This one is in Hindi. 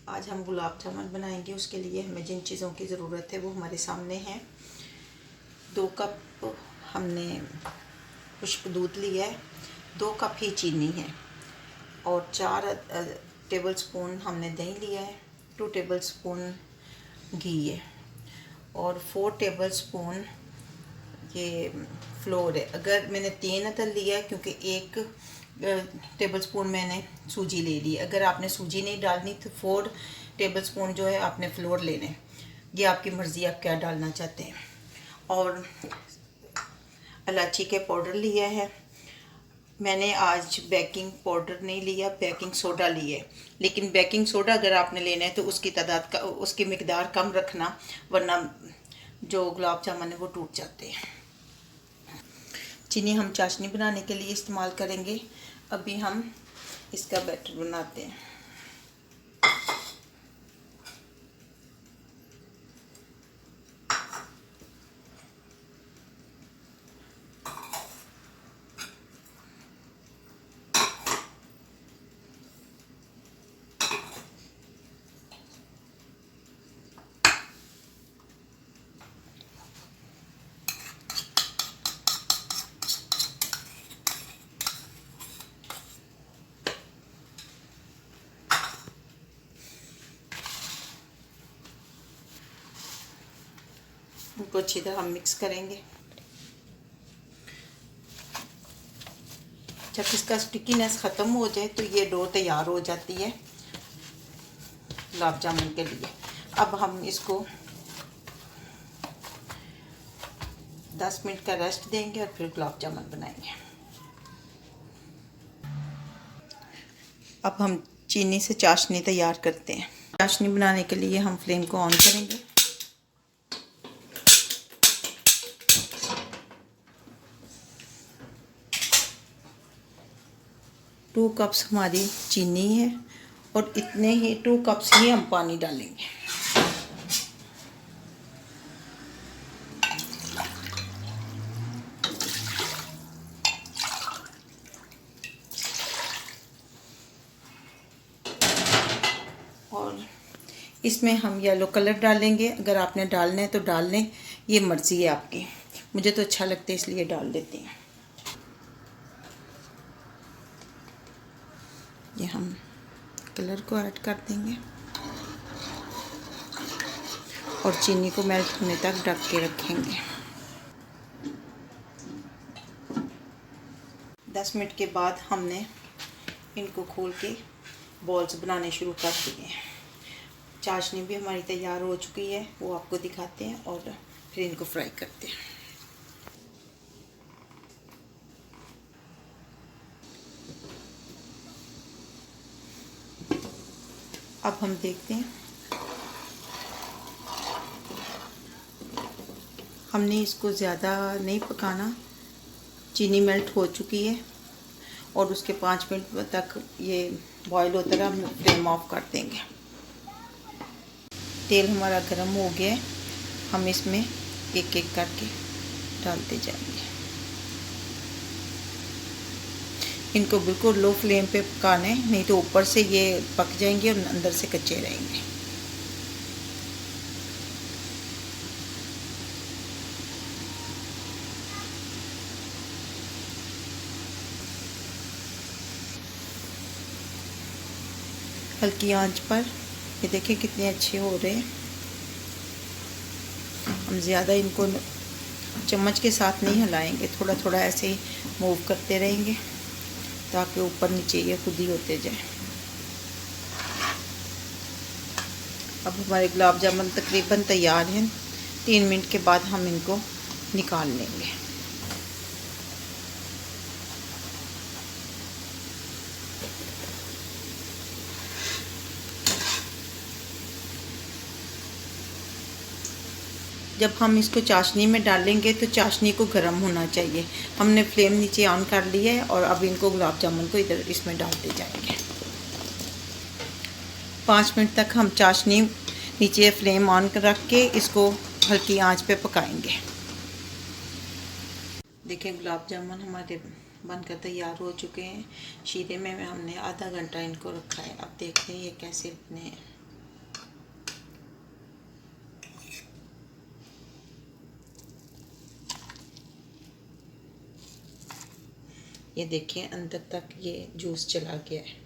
आज हम गुलाब जामुन बनाएंगे। उसके लिए हमें जिन चीज़ों की ज़रूरत है वो हमारे सामने है। 2 कप हमने खुश्क दूध लिया है, 2 कप ही चीनी है और 4 टेबलस्पून हमने दही लिया है, 2 टेबलस्पून घी है और 4 टेबलस्पून ये फ्लोर है। अगर मैंने 3 अदद लिया है क्योंकि 1 टेबलस्पून मैंने सूजी ले ली। अगर आपने सूजी नहीं डालनी तो 4 टेबलस्पून जो है आपने फ्लोर लेने। ये आपकी मर्ज़ी, आप क्या डालना चाहते हैं। और इलायची के पाउडर लिया है मैंने। आज बेकिंग पाउडर नहीं लिया, बेकिंग सोडा लिया है। लेकिन बेकिंग सोडा अगर आपने लेना है तो उसकी तादाद का, उसकी मिकदार कम रखना, वरना जो गुलाब जामुन है वो टूट जाते हैं। चीनी हम चाशनी बनाने के लिए इस्तेमाल करेंगे। अभी हम इसका बैटर बनाते हैं। उनको अच्छी तरह हम मिक्स करेंगे। जब इसका स्टिकीनेस ख़त्म हो जाए तो ये डो तैयार हो जाती है गुलाब जामुन के लिए। अब हम इसको 10 मिनट का रेस्ट देंगे और फिर गुलाब जामुन बनाएंगे। अब हम चीनी से चाशनी तैयार करते हैं। चाशनी बनाने के लिए हम फ्लेम को ऑन करेंगे। टू कप्स हमारी चीनी है और इतने ही 2 कप्स ही हम पानी डालेंगे। और इसमें हम येलो कलर डालेंगे। अगर आपने डालना है तो डाल लें, ये मर्ज़ी है आपकी। मुझे तो अच्छा लगता है इसलिए डाल देती हैं। ये हम कलर को ऐड कर देंगे और चीनी को मेल्ट होने तक ढक के रखेंगे। 10 मिनट के बाद हमने इनको खोल के बॉल्स बनाने शुरू कर दिए हैं। चाशनी भी हमारी तैयार हो चुकी है, वो आपको दिखाते हैं और फिर इनको फ्राई करते हैं। अब हम देखते हैं, हमने इसको ज़्यादा नहीं पकाना। चीनी मेल्ट हो चुकी है और उसके 5 मिनट तक ये बॉईल होता रहा। हम फ्लेम ऑफ कर देंगे। तेल हमारा गर्म हो गया है, हम इसमें एक एक करके डालते जाएंगे। इनको बिल्कुल लो फ्लेम पे पकाना है, नहीं तो ऊपर से ये पक जाएंगे और अंदर से कच्चे रहेंगे। हल्की आंच पर ये देखें कितने अच्छे हो रहे हैं। हम ज़्यादा इनको चम्मच के साथ नहीं हिलाएंगे, थोड़ा थोड़ा ऐसे ही मूव करते रहेंगे ताकि ऊपर नीचे ये खुद ही होते जाए। अब हमारे गुलाब जामुन तकरीबन तैयार हैं। 3 मिनट के बाद हम इनको निकाल लेंगे। जब हम इसको चाशनी में डालेंगे तो चाशनी को गर्म होना चाहिए। हमने फ्लेम नीचे ऑन कर लिया है और अब इनको गुलाब जामुन को इधर इसमें डालते जाएंगे। 5 मिनट तक हम चाशनी नीचे फ्लेम ऑन रख के इसको हल्की आंच पे पकाएंगे। देखिए गुलाब जामुन हमारे बनकर तैयार हो चुके हैं। शीरे में हमने आधा घंटा इनको रखा है। अब देखते हैं ये कैसे बने हैं। ये देखिए अंदर तक ये जूस चला गया है।